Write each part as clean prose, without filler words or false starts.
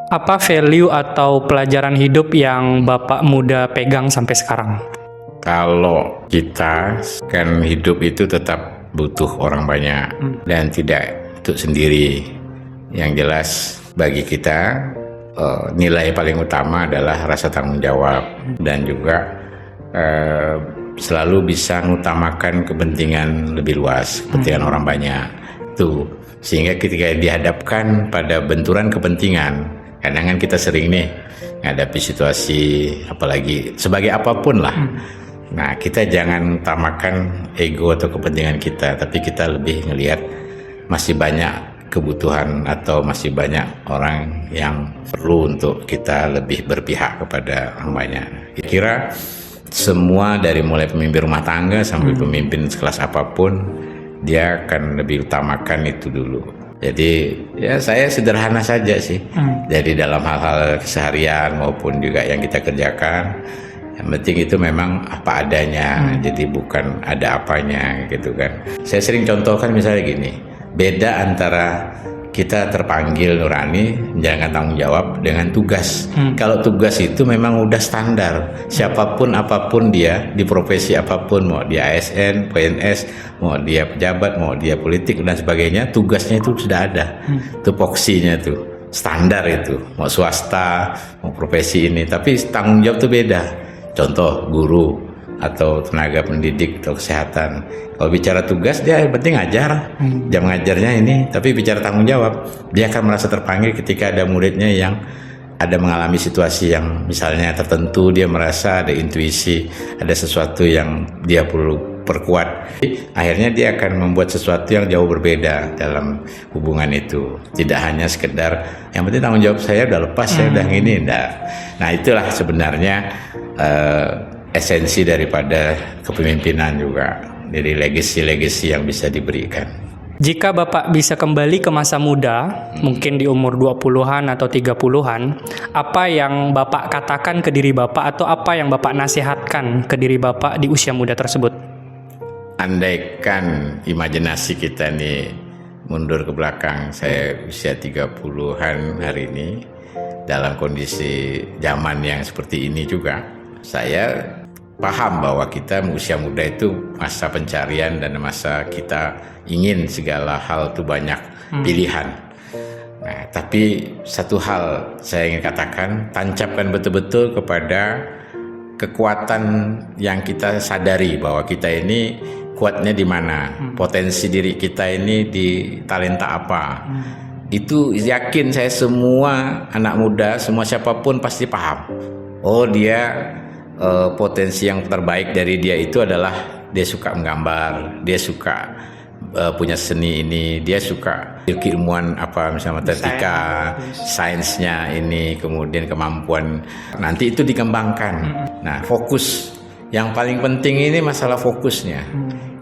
Apa value atau pelajaran hidup yang Bapak muda pegang sampai sekarang? Kalau kita kan hidup itu tetap butuh orang banyak dan tidak untuk sendiri. Yang jelas bagi kita nilai paling utama adalah rasa tanggung jawab dan juga selalu bisa mengutamakan kepentingan lebih luas, kepentingan orang banyak. Tuh, sehingga ketika dihadapkan pada benturan kepentingan, kadang kan kita sering nih menghadapi situasi apalagi sebagai apapun lah. Nah, kita jangan utamakan ego atau kepentingan kita, tapi kita lebih ngelihat masih banyak kebutuhan atau masih banyak orang yang perlu untuk kita lebih berpihak kepada orang banyak. Kira semua dari mulai pemimpin rumah tangga sampai pemimpin sekelas apapun, dia akan lebih utamakan itu dulu. Jadi ya saya sederhana saja sih. Jadi dalam hal-hal keseharian maupun juga yang kita kerjakan, yang penting itu memang apa adanya. Jadi bukan ada apanya gitu kan. Saya sering contohkan misalnya gini, beda antara kita terpanggil nurani menjalankan tanggung jawab dengan tugas. Kalau tugas itu memang udah standar, siapapun apapun dia di profesi apapun, mau dia ASN, PNS, mau dia pejabat, mau dia politik dan sebagainya, tugasnya itu sudah ada, tupoksinya tuh standar itu, mau swasta, mau profesi ini. Tapi tanggung jawab itu beda. Contoh guru atau tenaga pendidik atau kesehatan, kalau bicara tugas dia yang penting ngajar, jam ngajarnya ini, tapi bicara tanggung jawab dia akan merasa terpanggil ketika ada muridnya yang ada mengalami situasi yang misalnya tertentu, dia merasa ada intuisi, ada sesuatu yang dia perlu perkuat. Akhirnya dia akan membuat sesuatu yang jauh berbeda dalam hubungan itu. Tidak hanya sekedar yang penting tanggung jawab saya udah lepas, saya udah gini, enggak. Nah, itulah sebenarnya esensi daripada kepemimpinan juga, dari legasi-legasi yang bisa diberikan. Jika Bapak bisa kembali ke masa muda, mungkin di umur 20-an atau 30-an, apa yang Bapak katakan ke diri Bapak atau apa yang Bapak nasihatkan ke diri Bapak di usia muda tersebut? Andaikan imajinasi kita nih mundur ke belakang, saya usia 30-an hari ini, dalam kondisi zaman yang seperti ini juga, saya paham bahwa kita usia muda itu masa pencarian dan masa kita ingin segala hal itu banyak pilihan. Nah, tapi satu hal saya ingin katakan, tancapkan betul-betul kepada kekuatan yang kita sadari bahwa kita ini kuatnya di mana, potensi diri kita ini di talenta apa. Itu yakin saya semua anak muda, semua siapapun pasti paham. Oh, dia potensi yang terbaik dari dia itu adalah dia suka menggambar, dia suka punya seni ini, dia suka keilmuan apa misalnya matematika, sainsnya ini, kemudian kemampuan nanti itu dikembangkan. Nah, fokus yang paling penting ini masalah fokusnya,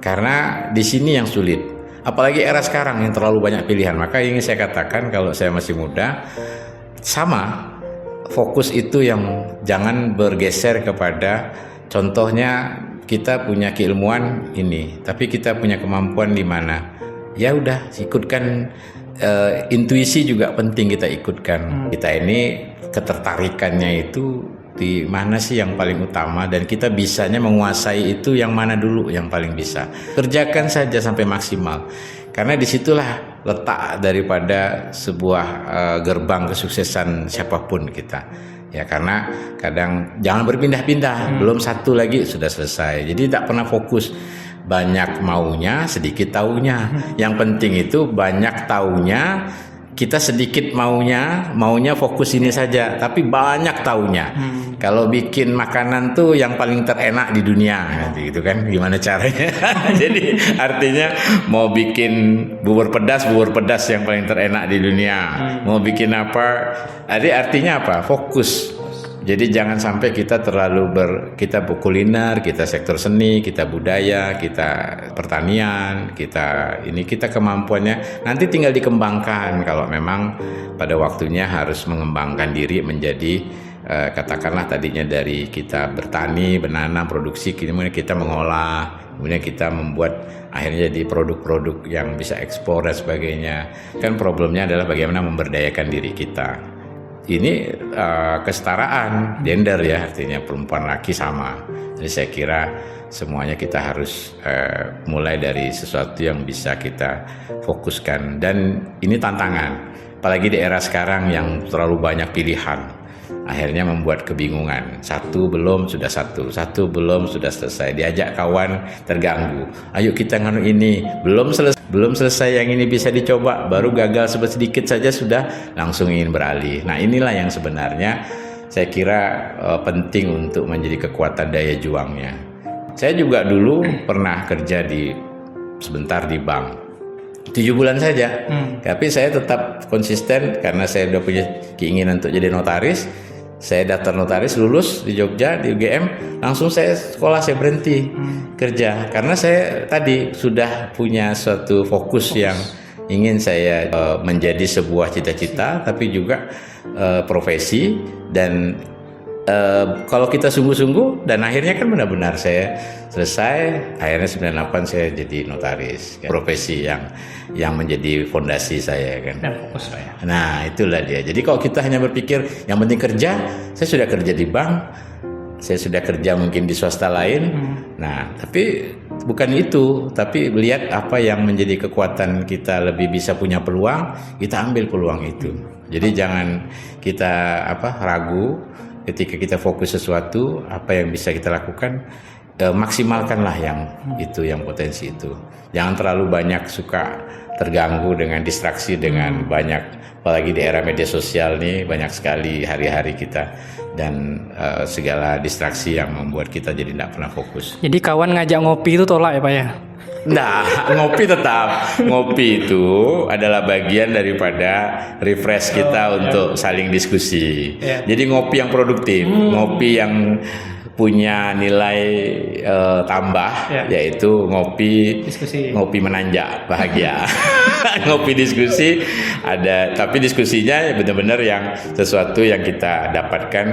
karena di sini yang sulit. Apalagi era sekarang yang terlalu banyak pilihan. Maka ingin saya katakan kalau saya masih muda, sama fokus itu yang jangan bergeser kepada, contohnya kita punya keilmuan ini, tapi kita punya kemampuan di mana, ya udah ikutkan. Intuisi juga penting kita ikutkan. Kita ini ketertarikannya itu di mana sih yang paling utama, dan kita bisanya menguasai itu yang mana dulu yang paling bisa. Kerjakan saja sampai maksimal, karena disitulah letak daripada sebuah gerbang kesuksesan siapapun kita. Ya, karena kadang jangan berpindah-pindah, belum satu lagi sudah selesai. Jadi tak pernah fokus. Banyak maunya, sedikit taunya. Yang penting itu banyak taunya, kita sedikit maunya fokus ini saja, tapi banyak taunya. Kalau bikin makanan tuh yang paling terenak di dunia, gitu kan? Gimana caranya? Jadi artinya mau bikin bubur pedas yang paling terenak di dunia. Mau bikin apa? Artinya apa? Fokus. Jadi jangan sampai kita terlalu kita kuliner, kita sektor seni, kita budaya, kita pertanian, kita kemampuannya nanti tinggal dikembangkan kalau memang pada waktunya harus mengembangkan diri menjadi katakanlah tadinya dari kita bertani, menanam, produksi, kemudian kita mengolah, kemudian kita membuat akhirnya jadi produk-produk yang bisa ekspor dan sebagainya. Kan problemnya adalah bagaimana memberdayakan diri kita. ini kesetaraan gender ya, artinya perempuan laki sama. Jadi saya kira semuanya kita harus mulai dari sesuatu yang bisa kita fokuskan, dan ini tantangan, apalagi di era sekarang yang terlalu banyak pilihan, akhirnya membuat kebingungan. Satu belum sudah satu belum sudah selesai, diajak kawan terganggu, ayo kita nganu ini, belum selesai yang ini bisa dicoba, baru gagal sedikit saja sudah langsung ingin beralih. Nah inilah yang sebenarnya saya kira penting untuk menjadi kekuatan daya juangnya. Saya juga dulu pernah kerja sebentar di bank, 7 bulan saja, tapi saya tetap konsisten karena saya udah punya keinginan untuk jadi notaris. Saya daftar notaris, lulus di Jogja di UGM, langsung saya sekolah, saya berhenti kerja karena saya tadi sudah punya suatu fokus yang ingin saya menjadi sebuah cita-cita, tapi juga profesi. Dan kalau kita sungguh-sungguh, dan akhirnya kan benar-benar saya selesai, akhirnya 98 saya jadi notaris, kan? Profesi yang menjadi fondasi saya kan. Dan fokus saya. Nah itulah dia. Jadi kalau kita hanya berpikir yang penting kerja, saya sudah kerja di bank, saya sudah kerja mungkin di swasta lain. Nah tapi bukan itu, tapi lihat apa yang menjadi kekuatan kita, lebih bisa punya peluang, kita ambil peluang itu. Jadi jangan kita ragu ketika kita fokus sesuatu, apa yang bisa kita lakukan, maksimalkanlah yang potensi itu. Jangan terlalu banyak suka terganggu dengan distraksi dengan banyak, apalagi di era media sosial nih banyak sekali hari-hari kita, dan segala distraksi yang membuat kita jadi tidak pernah fokus. Jadi kawan ngajak ngopi itu tolak ya Pak ya? Nah, ngopi tetap. Ngopi itu adalah bagian daripada refresh kita untuk saling diskusi. Jadi ngopi yang produktif, ngopi yang punya nilai tambah, yaitu ngopi menanjak, bahagia. Ngopi diskusi ada, tapi diskusinya benar-benar yang sesuatu yang kita dapatkan.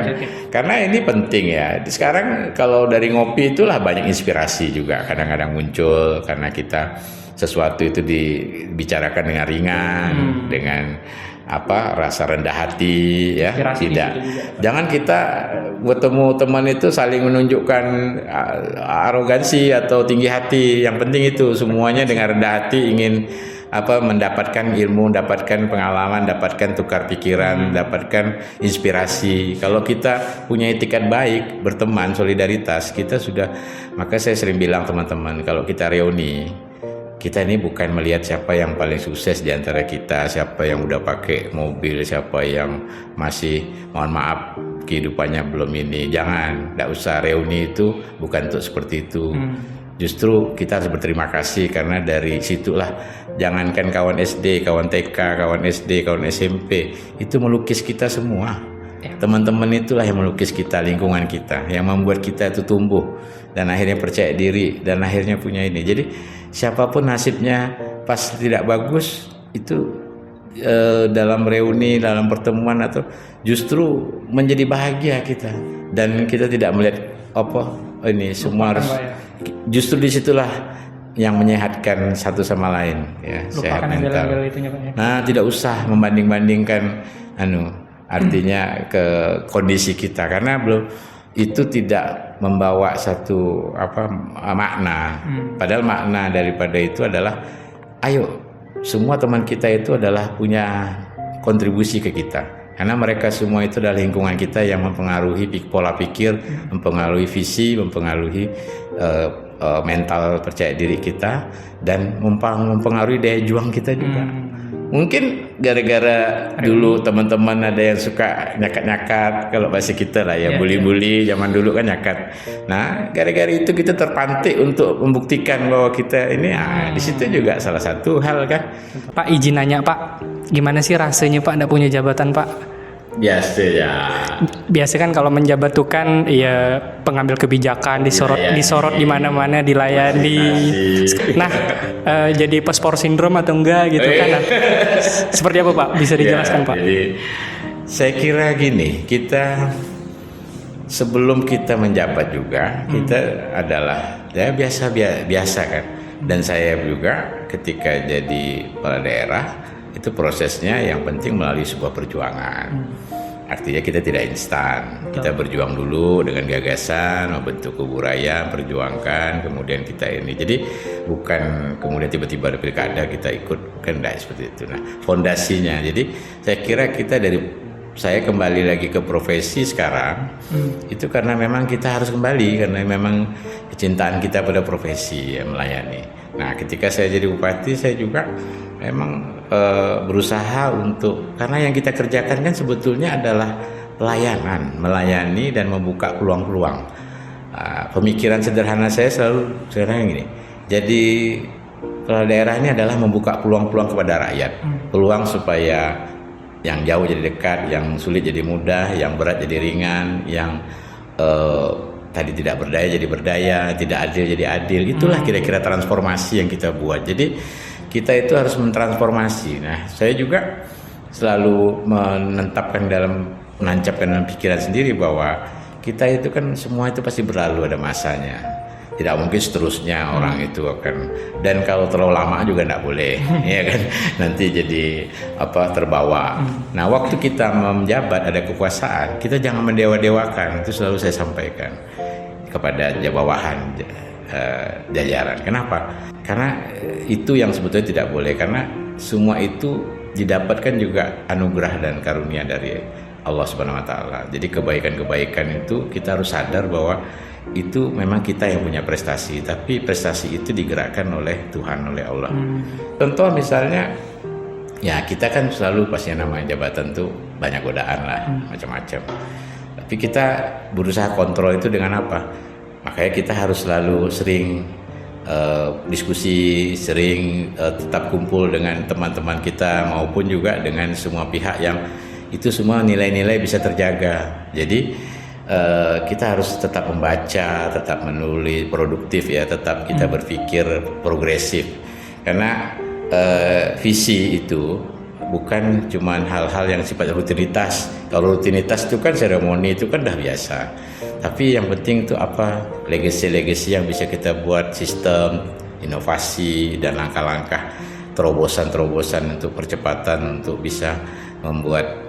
Karena ini penting ya. Sekarang kalau dari ngopi itulah banyak inspirasi juga kadang-kadang muncul, karena kita sesuatu itu dibicarakan dengan ringan, dengan rasa rendah hati ya. Tidak, jangan kita bertemu teman itu saling menunjukkan arogansi atau tinggi hati. Yang penting itu semuanya dengan rendah hati, ingin mendapatkan ilmu, mendapatkan pengalaman, dapatkan tukar pikiran, dapatkan inspirasi. Kalau kita punya etikat baik, berteman, solidaritas, kita sudah. Maka saya sering bilang teman-teman, kalau kita reuni, kita ini bukan melihat siapa yang paling sukses di antara kita, siapa yang udah pakai mobil, siapa yang masih, mohon maaf, kehidupannya belum ini. Jangan, tidak usah. Reuni itu bukan untuk seperti itu. Justru kita harus berterima kasih, karena dari situlah, jangankan kawan SD, kawan TK, kawan SD, kawan SMP, itu melukis kita semua. Teman-teman itulah yang melukis kita, lingkungan kita, yang membuat kita itu tumbuh, dan akhirnya percaya diri, dan akhirnya punya ini. Jadi siapapun nasibnya pas tidak bagus, itu dalam reuni, dalam pertemuan, atau justru menjadi bahagia kita, dan kita tidak melihat ini semua harus. Justru disitulah yang menyehatkan satu sama lain ya, sehat mental. Nah, tidak usah membanding-bandingkan artinya ke kondisi kita, karena belum itu tidak membawa satu makna. Padahal makna daripada itu adalah, ayo semua teman kita itu adalah punya kontribusi ke kita, karena mereka semua itu adalah lingkungan kita yang mempengaruhi pola pikir, mempengaruhi visi, mempengaruhi mental percaya diri kita, dan mempengaruhi daya juang kita juga. Mungkin gara-gara dulu teman-teman ada yang suka nyakat-nyakat, kalau bahasa kita lah ya, bully-bully zaman dulu kan nyakat. Nah, gara-gara itu kita terpantik untuk membuktikan bahwa kita ini, di situ juga salah satu hal kan. Pak, izin nanya Pak, gimana sih rasanya Pak nggak punya jabatan Pak? Biasa kan kalau menjabat tuh kan ya pengambil kebijakan, disorot di mana-mana, dilayani. Nah, jadi paspor sindrom atau enggak gitu kan? Nah, seperti apa Pak? Bisa dijelaskan Pak? Jadi saya kira gini, kita sebelum kita menjabat juga kita adalah ya biasa kan. Dan saya juga ketika jadi kepala daerah, itu prosesnya yang penting melalui sebuah perjuangan. Artinya kita tidak instan, kita berjuang dulu dengan gagasan, membentuk kebudayaan, perjuangkan, kemudian kita ini. Jadi bukan kemudian tiba-tiba ada pilkada kita ikut, kan tidak seperti itu. Nah, fondasinya. Jadi saya kira saya kembali lagi ke profesi sekarang, itu karena memang kita harus kembali, karena memang kecintaan kita pada profesi ya, melayani. Nah, ketika saya jadi bupati, saya juga memang berusaha untuk, karena yang kita kerjakan kan sebetulnya adalah pelayanan, melayani dan membuka peluang-peluang. Pemikiran sederhana saya selalu gini, jadi kepala daerah ini adalah membuka peluang-peluang kepada rakyat, peluang supaya yang jauh jadi dekat, yang sulit jadi mudah, yang berat jadi ringan, yang tadi tidak berdaya jadi berdaya, tidak adil jadi adil. Itulah kira-kira transformasi yang kita buat. Jadi kita itu harus mentransformasi. Nah, saya juga selalu menancapkan dalam pikiran sendiri bahwa kita itu kan semua itu pasti berlalu, ada masanya. Tidak mungkin seterusnya orang itu akan, dan kalau terlalu lama juga tidak boleh, ya kan? Nanti jadi terbawa. Nah, waktu kita menjabat ada kekuasaan, kita jangan mendewa-dewakan. Itu selalu saya sampaikan kepada bawahan jajaran. Kenapa? Karena itu yang sebetulnya tidak boleh, karena semua itu didapatkan juga anugerah dan karunia dari Allah Subhanahu wa taala. Jadi kebaikan-kebaikan itu kita harus sadar bahwa itu memang kita yang punya prestasi, tapi prestasi itu digerakkan oleh Tuhan, oleh Allah. Contoh misalnya, ya kita kan selalu pasti namanya jabatan tuh banyak godaan lah, macam-macam. Tapi kita berusaha kontrol itu dengan apa? Makanya kita harus selalu sering diskusi, sering tetap kumpul dengan teman-teman kita maupun juga dengan semua pihak yang itu semua nilai-nilai bisa terjaga. Jadi kita harus tetap membaca, tetap menulis, produktif ya, tetap kita berpikir progresif. Karena visi itu bukan cuma hal-hal yang sifat rutinitas. Kalau rutinitas itu kan seremoni itu kan dah biasa. Tapi yang penting itu apa? Legacy-legacy yang bisa kita buat, sistem, inovasi dan langkah-langkah terobosan-terobosan untuk percepatan untuk bisa membuat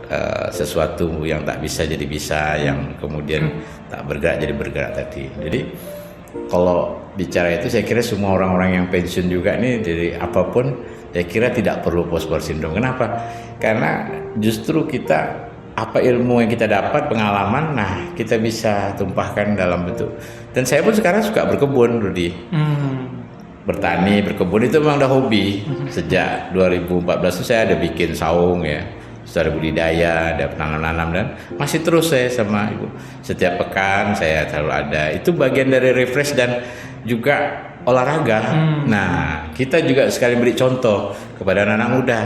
sesuatu yang tak bisa jadi bisa, yang kemudian tak bergerak jadi bergerak tadi. Jadi kalau bicara itu saya kira semua orang-orang yang pensiun juga nih dari apapun, saya kira tidak perlu post-post syndrome. Kenapa? Karena justru kita apa ilmu yang kita dapat, pengalaman, nah kita bisa tumpahkan dalam bentuk. Dan saya pun sekarang suka berkebun, Rudi. Bertani, berkebun itu memang udah hobi. Sejak 2014 itu saya ada bikin saung ya, secara budidaya, ada penanam-nanam, dan masih terus saya sama ibu. Setiap pekan saya selalu ada. Itu bagian dari refresh dan juga olahraga. Nah, kita juga sekali beri contoh kepada anak-anak muda.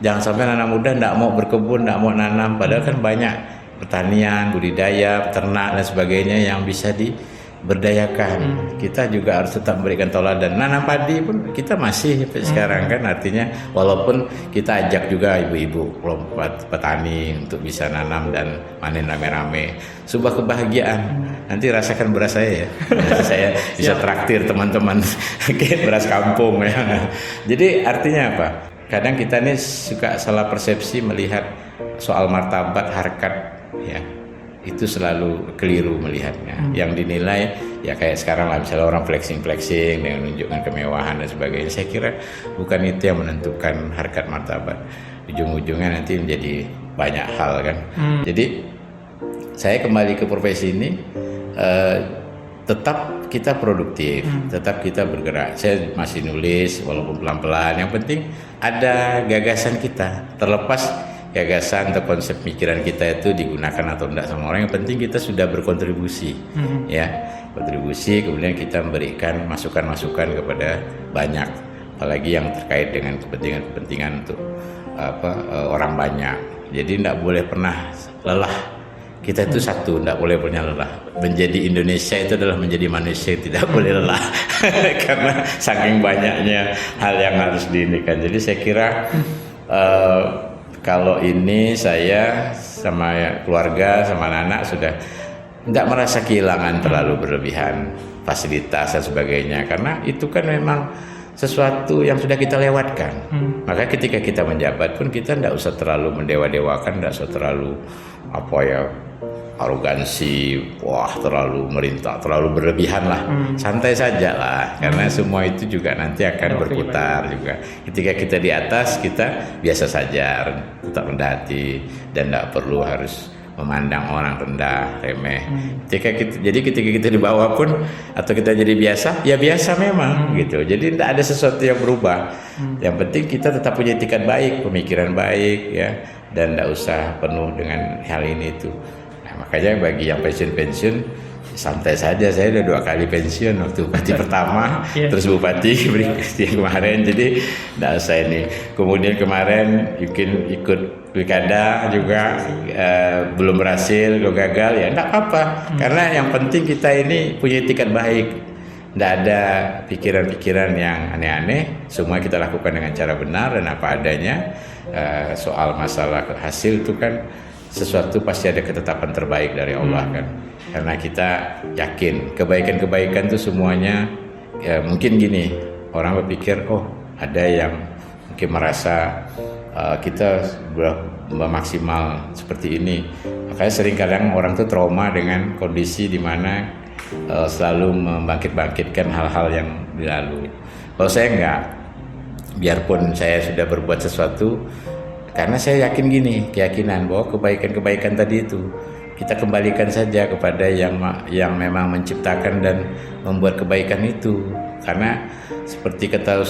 Jangan sampai anak muda tidak mau berkebun, tidak mau nanam. Padahal kan banyak pertanian, budidaya, peternak dan sebagainya yang bisa diberdayakan. Kita juga harus tetap memberikan teladan. Nanam padi pun kita masih sekarang kan, artinya walaupun kita ajak juga ibu-ibu kelompok petani untuk bisa nanam dan panen rame-rame. Sebuah kebahagiaan. Nanti rasakan beras saya ya. Saya bisa traktir teman-teman beras kampung ya. Jadi artinya apa? Kadang kita nih suka salah persepsi melihat soal martabat, harkat ya. Itu selalu keliru melihatnya. Yang dinilai ya kayak sekarang lah, misalnya orang flexing dengan menunjukkan kemewahan dan sebagainya. Saya kira bukan itu yang menentukan harkat martabat. Ujung-ujungnya nanti menjadi banyak hal kan. Jadi saya kembali ke profesi ini, tetap kita produktif, tetap kita bergerak. Saya masih nulis walaupun pelan-pelan. Yang penting ada gagasan kita, terlepas gagasan atau konsep pikiran kita itu digunakan atau tidak sama orang. Yang penting kita sudah berkontribusi, ya, kontribusi. Kemudian kita memberikan masukan-masukan kepada banyak, apalagi yang terkait dengan kepentingan-kepentingan untuk orang banyak. Jadi tidak boleh pernah lelah. Kita itu satu, tidak boleh punya lelah. Menjadi Indonesia itu adalah menjadi manusia, tidak boleh lelah. Karena saking banyaknya hal yang harus diinikan. Jadi saya kira kalau ini saya sama keluarga, sama anak-anak sudah tidak merasa kehilangan terlalu berlebihan fasilitas dan sebagainya. Karena itu kan memang sesuatu yang sudah kita lewatkan. Maka ketika kita menjabat pun kita tidak usah terlalu mendewa-dewakan, tidak usah terlalu arogansi, terlalu merintah, terlalu berlebihan lah. Santai saja lah, karena semua itu juga nanti akan berputar juga. Ketika kita di atas, kita biasa saja, tetap rendah hati, dan tidak perlu harus memandang orang rendah, remeh. Ketika kita di bawah pun, atau kita jadi biasa, ya biasa memang gitu. Jadi tidak ada sesuatu yang berubah. Yang penting kita tetap punya etikat baik, pemikiran baik, ya, dan tidak usah penuh dengan hal ini itu. Nah, makanya bagi yang pensiun santai saja. Saya udah 2 kali pensiun, waktu bupati pertama, terus bupati berikutnya kemarin. Jadi tidak usah ini. Kemudian kemarin ikut pilkada juga, belum berhasil, gagal, ya tidak apa-apa. Karena yang penting kita ini punya etikat baik. Tidak ada pikiran-pikiran yang aneh-aneh. Semua kita lakukan dengan cara benar dan apa adanya. Soal masalah hasil itu kan sesuatu pasti ada ketetapan terbaik dari Allah kan. Karena kita yakin kebaikan-kebaikan itu semuanya, ya mungkin gini, orang berpikir ada yang mungkin merasa kita belum maksimal seperti ini. Makanya sering kadang orang tuh trauma dengan kondisi di mana selalu membangkit-bangkitkan hal-hal yang lalu. Kalau saya enggak, biarpun saya sudah berbuat sesuatu, karena saya yakin gini, keyakinan bahwa kebaikan-kebaikan tadi itu kita kembalikan saja kepada yang memang menciptakan dan membuat kebaikan itu. Karena seperti kata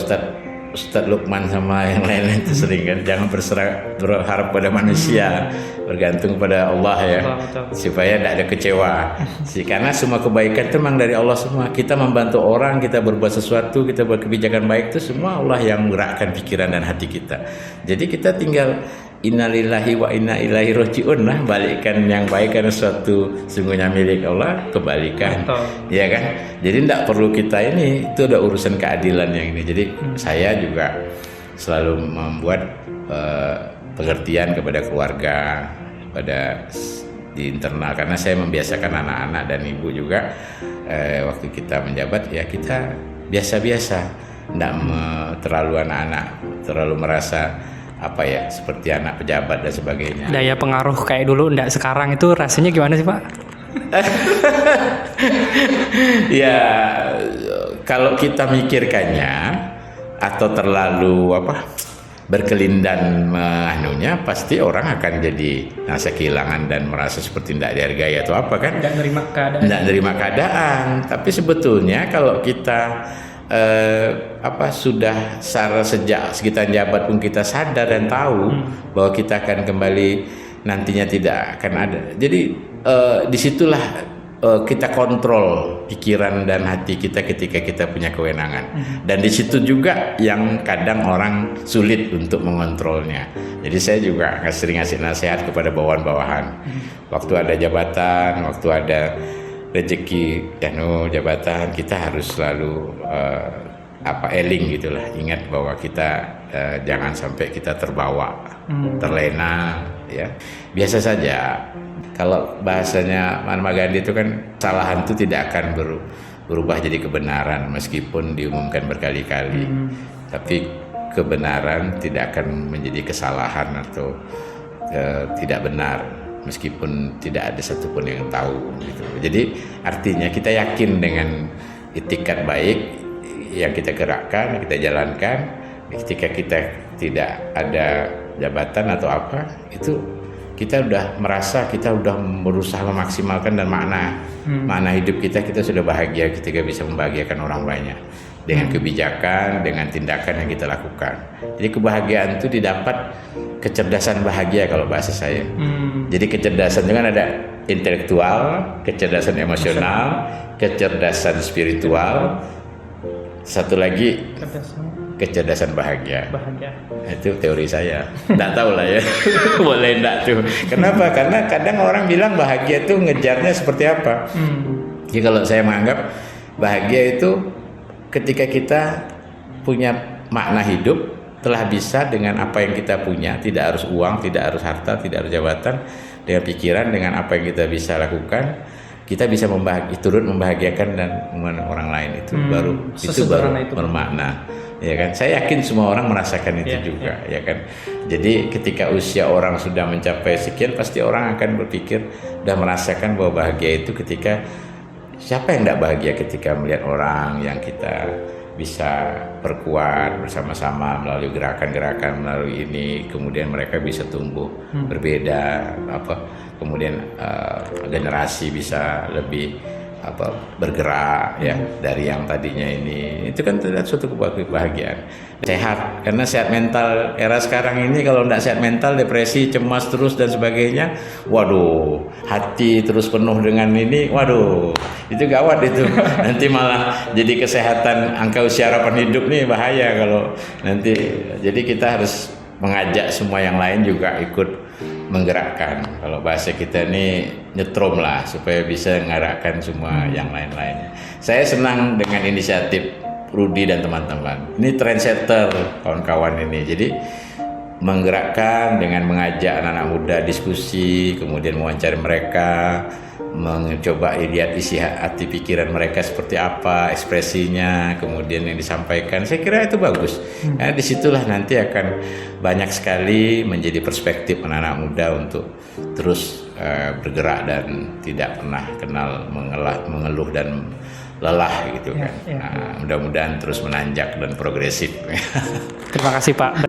Ustadz Luqman sama yang lain-lain itu sering kan, jangan berharap pada manusia, bergantung pada Allah ya, supaya tidak ada kecewa. Karena semua kebaikan itu memang dari Allah semua. Kita membantu orang, kita berbuat sesuatu, kita buat kebijakan baik, itu semua Allah yang menggerakkan pikiran dan hati kita. Jadi kita tinggal innalillahi wa inna ilaihi rajiun lah, balikkan yang baik karena suatu sungguhnya milik Allah, kebalikan. Ya kan? Jadi tidak perlu kita ini, itu udah urusan keadilan yang ini. Jadi saya juga selalu membuat pengertian kepada keluarga, pada di internal, karena saya membiasakan anak-anak dan ibu juga waktu kita menjabat ya kita biasa-biasa, tidak terlalu anak-anak terlalu merasa seperti anak pejabat dan sebagainya. Daya pengaruh kayak dulu enggak sekarang itu rasanya gimana sih Pak? Ya kalau kita mikirkannya atau terlalu berkelindan menunya, pasti orang akan jadi merasa kehilangan dan merasa seperti tidak dihargai atau apa kan? Tidak nerima keadaan. Tapi sebetulnya kalau kita sudah sejak kita jabat pun kita sadar dan tahu bahwa kita akan kembali nantinya tidak akan ada. Jadi disitulah kita kontrol pikiran dan hati kita ketika kita punya kewenangan. Dan di situ juga yang kadang orang sulit untuk mengontrolnya. Jadi saya juga sering ngasih nasihat kepada bawahan-bawahan. Waktu ada jabatan, waktu ada rezeki jabatan, kita harus selalu eling gitulah, ingat bahwa kita jangan sampai kita terbawa, terlena ya. Biasa saja. Kalau bahasanya Mahatma Gandhi itu kan, kesalahan itu tidak akan berubah jadi kebenaran meskipun diumumkan berkali-kali. Tapi kebenaran tidak akan menjadi kesalahan atau tidak benar meskipun tidak ada satupun yang tahu gitu. Jadi artinya kita yakin dengan etikat baik yang kita gerakkan, kita jalankan. Ketika kita tidak ada jabatan atau apa, itu kita udah merasa kita udah berusaha memaksimalkan dan makna hidup kita sudah bahagia ketika bisa membahagiakan orang banyak dengan kebijakan, dengan tindakan yang kita lakukan. Jadi kebahagiaan itu didapat kecerdasan bahagia kalau bahasa saya. Jadi kecerdasan itu kan ada intelektual, kecerdasan emosional, kecerdasan spiritual, satu lagi kecerdasan bahagia. Itu teori saya. Nggak tahu lah ya. Boleh enggak tuh. Kenapa? Karena kadang orang bilang bahagia itu ngejarnya seperti apa. Jadi kalau saya menganggap bahagia itu ketika kita punya makna hidup, telah bisa dengan apa yang kita punya, tidak harus uang, tidak harus harta, tidak harus jabatan, dengan pikiran, dengan apa yang kita bisa lakukan, kita bisa turut membahagiakan dan orang lain. Itu baru bermakna. ya kan? Saya yakin semua orang merasakan itu juga, ya kan? Jadi ketika usia orang sudah mencapai sekian, pasti orang akan berpikir dan merasakan bahwa bahagia itu ketika, siapa yang tidak bahagia ketika melihat orang yang kita bisa perkuat bersama-sama melalui gerakan-gerakan, melalui ini, kemudian mereka bisa tumbuh berbeda, kemudian generasi bisa lebih bergerak ya dari yang tadinya ini, itu kan terlihat suatu kebahagiaan. Sehat, karena sehat mental era sekarang ini, kalau tidak sehat mental, depresi, cemas terus dan sebagainya, waduh, hati terus penuh dengan ini, waduh, itu gawat itu. Nanti malah jadi kesehatan angka usia harapan hidup nih bahaya kalau nanti. Jadi kita harus mengajak semua yang lain juga ikut menggerakkan. Kalau bahasa kita ini nyetrum lah, supaya bisa mengarahkan semua yang lain-lainnya. Saya senang dengan inisiatif Rudi dan teman-teman. Ini trendsetter kawan-kawan ini. Jadi menggerakkan dengan mengajak anak-anak muda diskusi, kemudian mewawancari mereka, mencoba lihat isi hati pikiran mereka seperti apa, ekspresinya, kemudian yang disampaikan. Saya kira itu bagus. Karena disitulah nanti akan banyak sekali menjadi perspektif anak-anak muda untuk terus bergerak dan tidak pernah kenal mengeluh dan lelah gitu kan. Mudah-mudahan terus menanjak dan progresif. Terima kasih Pak.